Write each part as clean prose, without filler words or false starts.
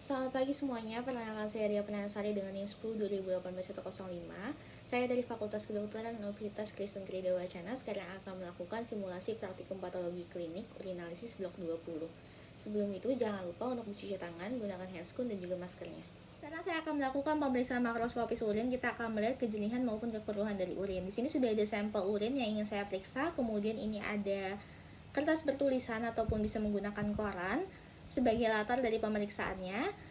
Selamat pagi semuanya, perkenalkan saya Ria Pranasari dengan NIM 10 2018-105. Saya dari Fakultas Kedokteran Universitas Kristen Krida Wacana sekarang akan melakukan simulasi praktikum patologi klinik urinalisis blok 20. Sebelum itu jangan lupa untuk mencuci tangan, gunakan handscoon dan juga maskernya. Karena saya akan melakukan pemeriksaan makroskopis urin, kita akan melihat kejernihan maupun kekeruhan dari urin. Di sini sudah ada sampel urin yang ingin saya periksa, kemudian ini ada kertas bertulisan ataupun bisa menggunakan koran sebagai latar dari pemeriksaannya.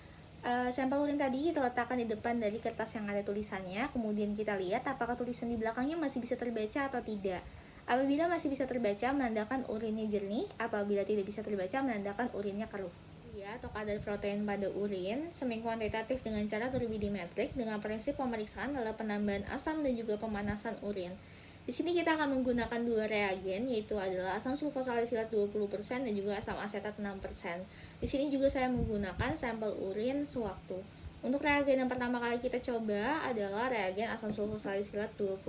Sampel urin tadi kita letakkan di depan dari kertas yang ada tulisannya, kemudian kita lihat apakah tulisan di belakangnya masih bisa terbaca atau tidak. Apabila masih bisa terbaca, menandakan urinnya jernih. Apabila tidak bisa terbaca, menandakan urinnya keruh. Ya, atau kadar protein pada urin semi kuantitatif dengan cara turbidimetrik dengan prinsip pemeriksaan adalah penambahan asam dan juga pemanasan urin. Di sini kita akan menggunakan dua reagen, yaitu adalah asam sulfosalisilat 20% dan juga asam asetat 6%. Di sini juga saya menggunakan sampel urin sewaktu. Untuk reagen yang pertama kali kita coba adalah reagen asam sulfosalisilat 20%.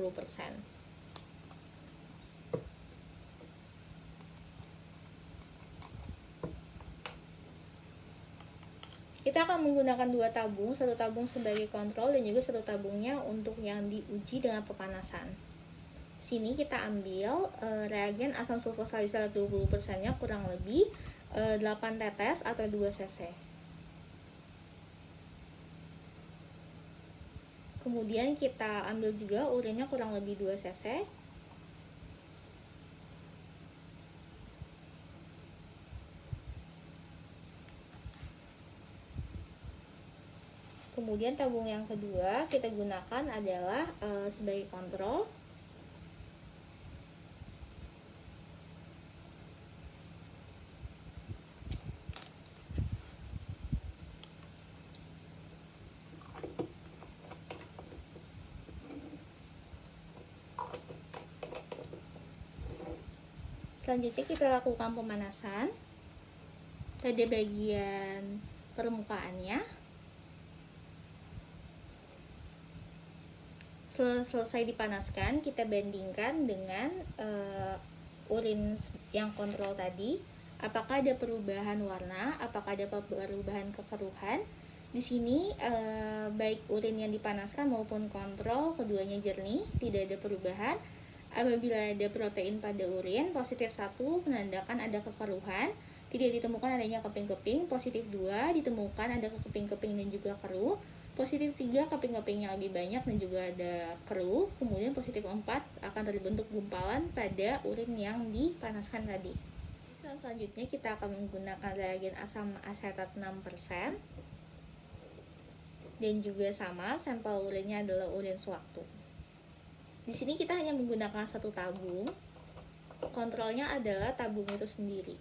Kita akan menggunakan dua tabung, satu tabung sebagai kontrol dan juga satu tabungnya untuk yang diuji dengan pemanasan. Sini kita ambil reagen asam sulfosalisilat 20%-nya kurang lebih 8 tetes atau 2 cc. Kemudian kita ambil juga urinnya kurang lebih 2 cc. Kemudian tabung yang kedua kita gunakan adalah sebagai kontrol. Selanjutnya kita lakukan pemanasan pada bagian permukaannya. Selesai dipanaskan, kita bandingkan dengan urin yang kontrol tadi. Apakah ada perubahan warna, apakah ada perubahan kekeruhan. Di sini baik urin yang dipanaskan maupun kontrol keduanya jernih, tidak ada perubahan. Apabila ada protein pada urin, positif 1 menandakan ada kekeruhan, tidak ditemukan adanya keping-keping. Positif 2 ditemukan ada keping-keping dan juga keruh. Positif 3 keping-keping yang lebih banyak dan juga ada keruh. Kemudian positif 4 akan terbentuk gumpalan pada urin yang dipanaskan tadi. Selanjutnya kita akan menggunakan reagen asam asetat 6% dan juga sama sampel urinnya adalah urin sewaktu. Di sini kita hanya menggunakan satu tabung. Kontrolnya adalah tabung itu sendiri.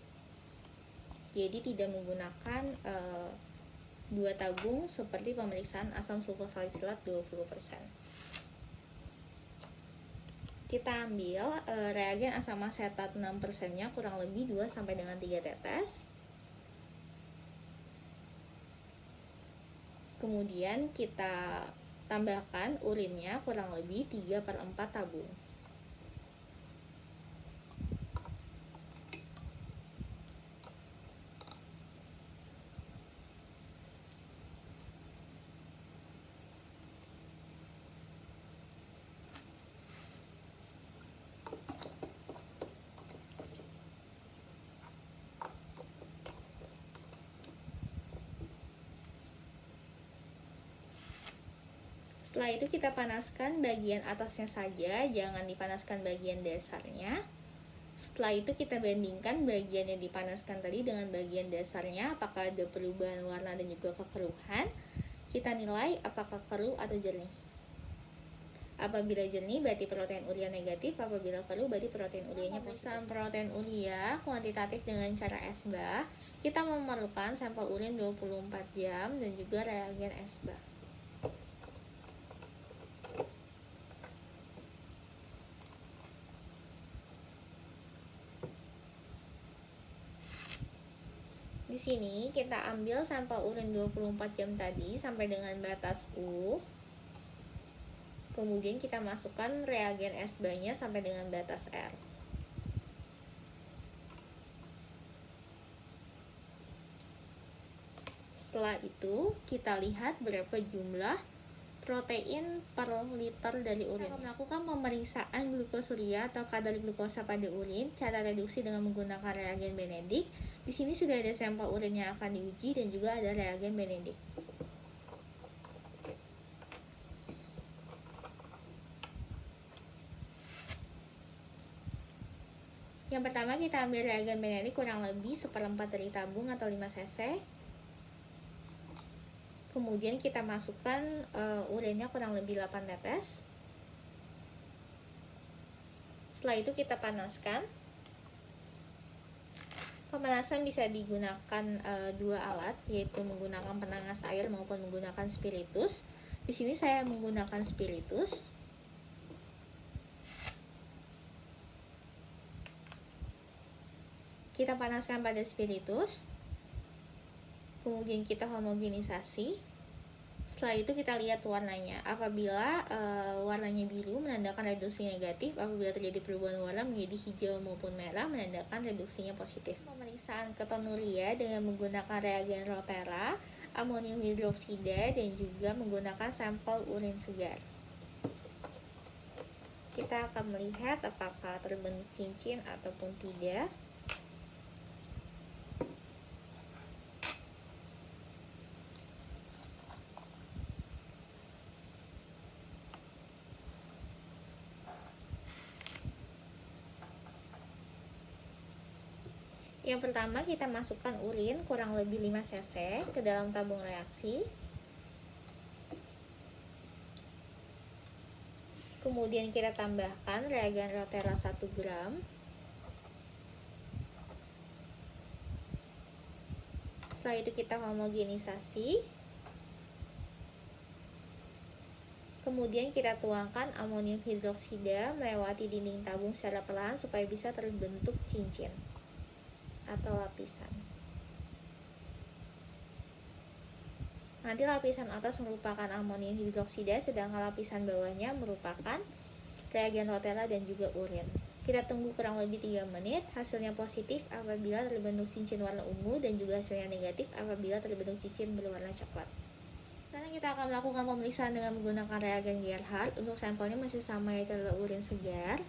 Jadi tidak menggunakan dua tabung seperti pemeriksaan asam sulfosalisilat 20%. Kita ambil reagen asam asetat 6%-nya kurang lebih 2 sampai dengan 3 tetes. Kemudian kita tambahkan urinnya kurang lebih 3/4 tabung. Setelah itu kita panaskan bagian atasnya saja, jangan dipanaskan bagian dasarnya. Setelah itu kita bandingkan bagian yang dipanaskan tadi dengan bagian dasarnya, apakah ada perubahan warna dan juga kekeruhan. Kita nilai apakah keruh atau jernih. Apabila jernih berarti protein urea negatif, apabila keruh berarti protein ureanya positif. Pemeriksaan protein urea kuantitatif dengan cara SBA, kita memerlukan sampel urin 24 jam dan juga reagen SBA. Di sini kita ambil sampel urin 24 jam tadi sampai dengan batas U. Kemudian kita masukkan reagen SBA-nya sampai dengan batas R. Setelah itu kita lihat berapa jumlah protein per liter dari urin. Kita melakukan pemeriksaan glukosuriah atau kadar glukosa pada urin. Cara reduksi dengan menggunakan reagen Benedict. Di sini sudah ada sampel urin yang akan diuji dan juga ada reagen Benedict. Yang pertama kita ambil reagen Benedict kurang lebih 1/4 dari tabung atau 5 cc. Kemudian kita masukkan urinnya kurang lebih 8 tetes. Setelah itu kita panaskan. Pemanasan bisa digunakan dua alat, yaitu menggunakan penangas air maupun menggunakan spiritus. Di sini saya menggunakan spiritus. Kita panaskan pada spiritus, kemudian kita homogenisasi. Setelah itu kita lihat warnanya. Apabila warnanya biru menandakan reduksi negatif, apabila terjadi perubahan warna menjadi hijau maupun merah menandakan reduksinya positif. Pemeriksaan ketonuria dengan menggunakan reagen Rotera, amonium hidroksida, dan juga menggunakan sampel urin segar. Kita akan melihat apakah terbentuk cincin ataupun tidak. Yang pertama kita masukkan urin kurang lebih 5 cc ke dalam tabung reaksi. Kemudian kita tambahkan reagen Rotera 1 gram. Setelah itu kita homogenisasi. Kemudian kita tuangkan amonium hidroksida melewati dinding tabung secara perlahan supaya bisa terbentuk cincin atau lapisan. Nanti lapisan atas merupakan amonium hidroksida, sedangkan lapisan bawahnya merupakan reagen Rotera dan juga urin. Kita tunggu kurang lebih 3 menit. Hasilnya positif apabila terbentuk cincin warna ungu dan juga hasilnya negatif apabila terbentuk cincin berwarna coklat. Sekarang kita akan melakukan pemeriksaan dengan menggunakan reagen Gerhardt. Untuk sampelnya masih sama, yaitu adalah urin segar.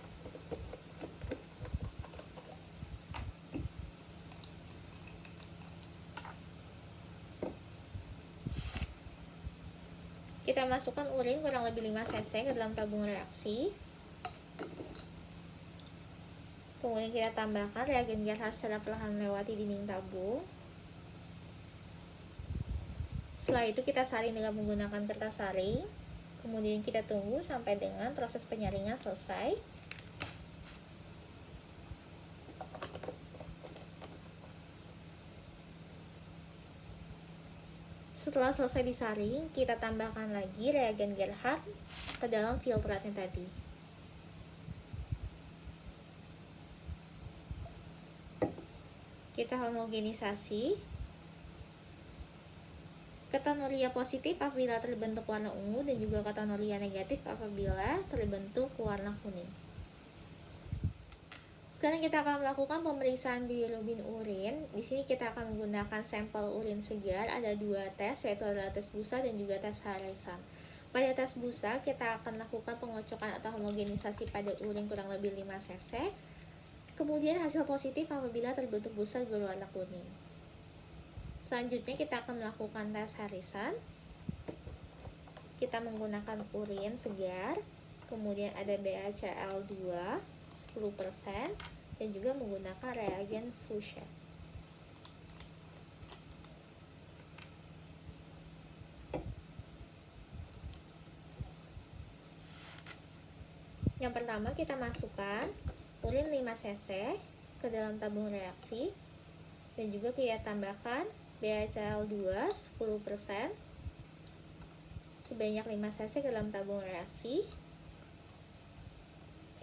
Kita masukkan urin kurang lebih 5 cc ke dalam tabung reaksi. Kemudian kita tambahkan reagen Gerhardt secara perlahan melewati dinding tabung. Setelah itu kita saring dengan menggunakan kertas saring. Kemudian kita tunggu sampai dengan proses penyaringan selesai. Setelah selesai disaring, kita tambahkan lagi reagen Gerhardt ke dalam filtratnya tadi. Kita homogenisasi. Ketonuria positif apabila terbentuk warna ungu dan juga ketonuria negatif apabila terbentuk warna kuning. Sekarang kita akan melakukan pemeriksaan bilirubin urin. Di sini kita akan menggunakan sampel urin segar. Ada 2 tes, yaitu adalah tes busa dan juga tes Harrison. Pada tes busa kita akan lakukan pengocokan atau homogenisasi pada urin kurang lebih 5 cc. Kemudian hasil positif apabila terbentuk busa berwarna kuning. Selanjutnya kita akan melakukan tes Harrison. Kita menggunakan urin segar, kemudian ada BaCl2 10% dan juga menggunakan reagen Fouchet. Yang pertama kita masukkan urin 5 cc ke dalam tabung reaksi dan juga kita tambahkan BaCl2 10% sebanyak 5 cc ke dalam tabung reaksi.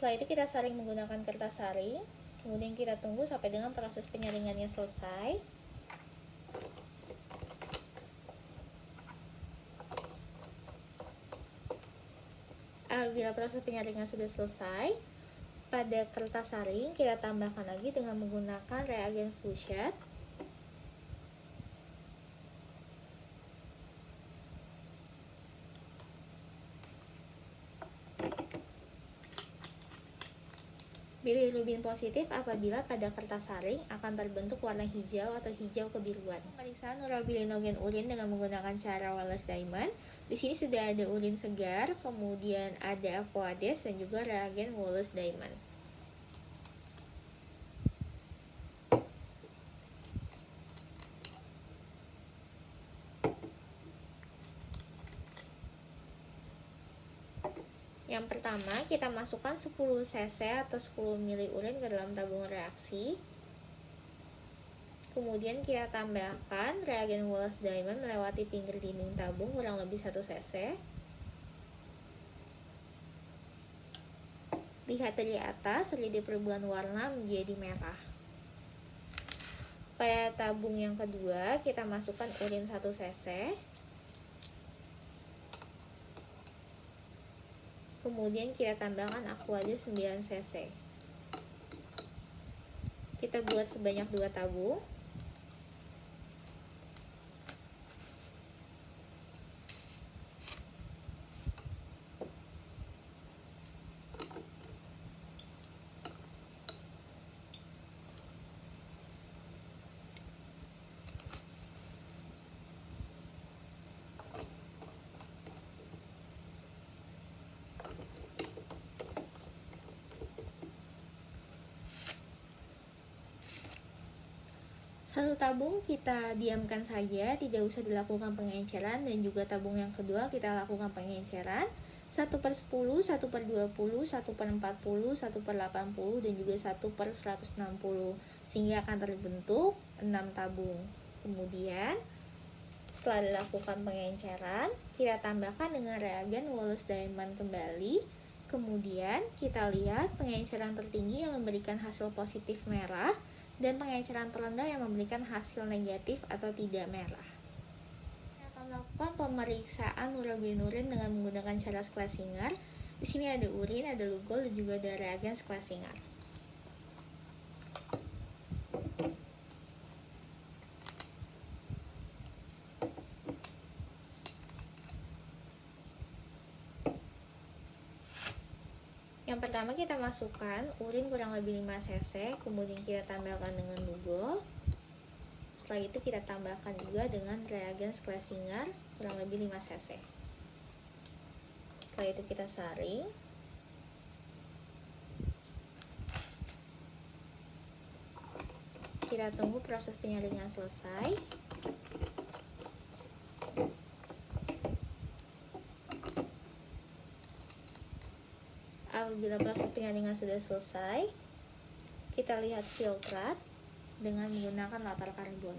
Setelah itu kita saring menggunakan kertas saring, kemudian kita tunggu sampai dengan proses penyaringannya selesai. Apabila proses penyaringan sudah selesai, pada kertas saring kita tambahkan lagi dengan menggunakan reagen Fouchet. Bilirubin positif apabila pada kertas saring akan terbentuk warna hijau atau hijau kebiruan. Pemeriksaan urobilinogen urin dengan menggunakan cara Wallace-Diamond. Di sini sudah ada urin segar, kemudian ada aqueous dan juga reagen Wallace-Diamond. Yang pertama, kita masukkan 10 cc atau 10 ml urin ke dalam tabung reaksi. Kemudian kita tambahkan reagen Wallace-Diamond melewati pinggir dinding tabung kurang lebih 1 cc. Lihat dari atas, lidi perubahan warna menjadi merah. Pada tabung yang kedua, kita masukkan urin 1 cc. Kemudian kita tambahkan aqueous 9 cc. Kita buat sebanyak 2 tabung. Satu tabung kita diamkan saja, tidak usah dilakukan pengenceran, dan juga tabung yang kedua kita lakukan pengenceran 1/10, 1/20, 1/40, 1/80, dan juga 1/160, sehingga akan terbentuk 6 tabung. Kemudian setelah dilakukan pengenceran, kita tambahkan dengan reagen Wallace-Diamond kembali. Kemudian kita lihat pengenceran tertinggi yang memberikan hasil positif merah dan pengenceran terendah yang memberikan hasil negatif atau tidak merah. Kita akan melakukan pemeriksaan urobilin urin dengan menggunakan cara Schlesinger. Di sini ada urin, ada lugol, dan juga ada reagen Schlesinger. Yang pertama kita masukkan urin kurang lebih 5 cc, kemudian kita tambahkan dengan lugol. Setelah itu kita tambahkan juga dengan reagen Schlesinger kurang lebih 5 cc. Setelah itu kita saring. Kita tunggu proses penyaringan selesai. Apabila proses penyaringan sudah selesai, kita lihat filtrat dengan menggunakan latar karbon.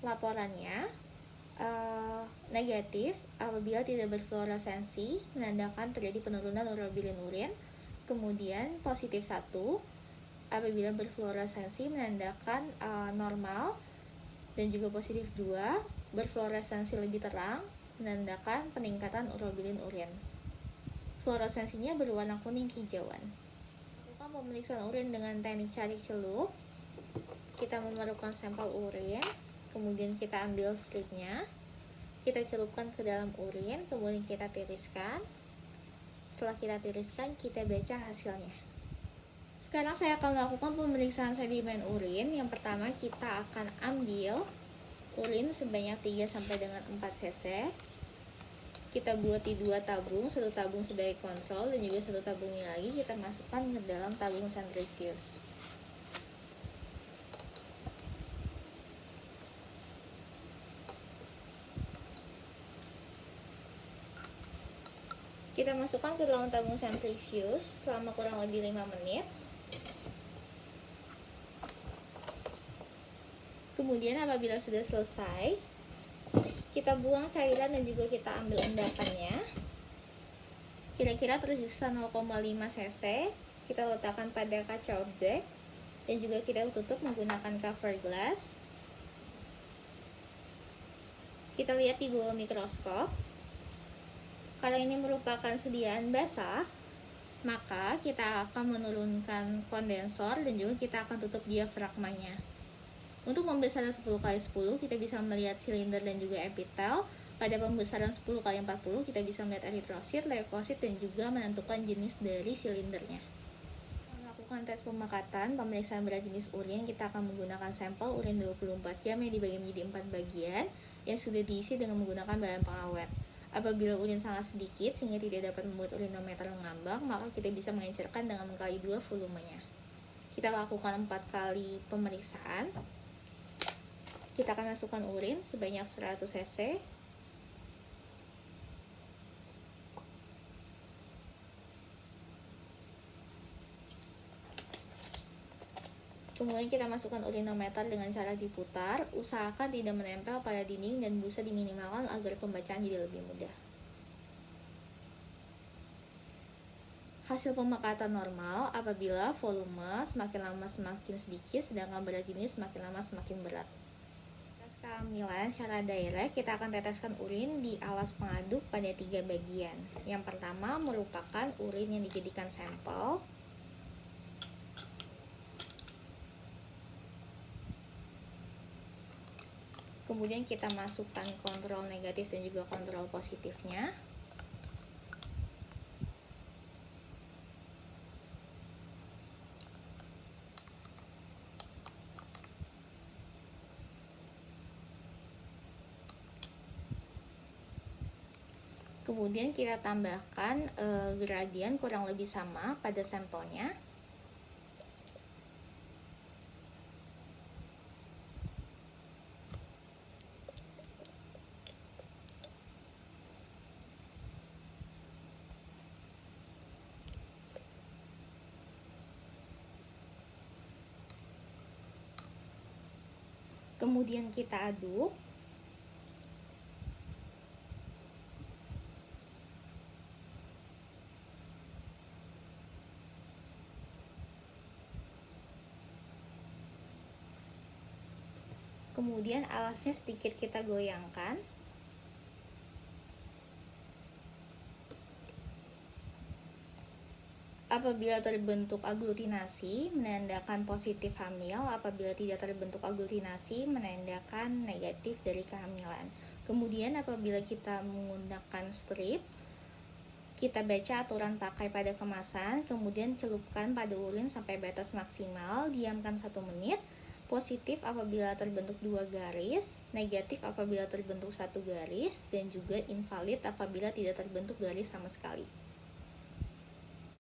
Laporannya negatif apabila tidak berfluoresensi, menandakan terjadi penurunan urobilin urin. Kemudian positif 1 apabila berfluoresensi, menandakan normal. Dan juga positif 2 berfluoresensi lebih terang, menandakan peningkatan urobilin urin. Fluoresensinya berwarna kuning hijauan. Lakukan pemeriksaan urin dengan teknik cari celup. Kita memerlukan sampel urin, kemudian kita ambil stripnya, kita celupkan ke dalam urin, kemudian kita tiriskan. Setelah kita tiriskan, kita baca hasilnya. Sekarang saya akan melakukan pemeriksaan sedimen urin. Yang pertama kita akan ambil urin sebanyak 3 sampai dengan 4 cc. Kita buat di 2 tabung, satu tabung sebagai kontrol dan juga satu tabungnya lagi kita masukkan ke dalam tabung centrifuge. Kita masukkan ke dalam tabung centrifuge selama kurang lebih 5 menit. Kemudian apabila sudah selesai, kita buang cairan dan juga kita ambil endapannya. Kira-kira tersisa 0,5 cc. Kita letakkan pada kaca objek dan juga kita tutup menggunakan cover glass. Kita lihat di bawah mikroskop. Kalau ini merupakan sediaan basah, maka kita akan menurunkan kondensor dan juga kita akan tutup diafragmanya. Untuk membesarnya 10x10, kita bisa melihat silinder dan juga epitel. Pada pembesaran 10 kali 40, kita bisa melihat eritrosit, leukosit, dan juga menentukan jenis dari silindernya. Melakukan tes pemakatan, pemeriksaan berat jenis urin, kita akan menggunakan sampel urin 24 jam yang dibagi menjadi 4 bagian yang sudah diisi dengan menggunakan bahan pengawet. Apabila urin sangat sedikit sehingga tidak dapat membuat urinometer mengambang, maka kita bisa mengencerkan dengan mengkali 2 volumenya. Kita lakukan 4 kali pemeriksaan. Kita akan masukkan urin sebanyak 100 cc. Kemudian kita masukkan urinometer dengan cara diputar. Usahakan tidak menempel pada dinding dan bisa diminimalkan agar pembacaan jadi lebih mudah. Hasil pemakatan normal apabila volume semakin lama semakin sedikit, sedangkan berat jenis semakin lama semakin berat. Tes kehamilan secara direct, kita akan teteskan urin di alas pengaduk pada 3 bagian. Yang pertama merupakan urin yang dijadikan sampel. Kemudian kita masukkan kontrol negatif dan juga kontrol positifnya. Kemudian kita tambahkan gradien kurang lebih sama pada sampelnya. Kemudian kita aduk. Kemudian alasnya sedikit kita goyangkan. Apabila terbentuk aglutinasi, menandakan positif hamil. Apabila tidak terbentuk aglutinasi, menandakan negatif dari kehamilan. Kemudian apabila kita menggunakan strip, kita baca aturan pakai pada kemasan, kemudian celupkan pada urin sampai batas maksimal, diamkan 1 menit. Positif apabila terbentuk 2 garis, negatif apabila terbentuk 1 garis, dan juga invalid apabila tidak terbentuk garis sama sekali.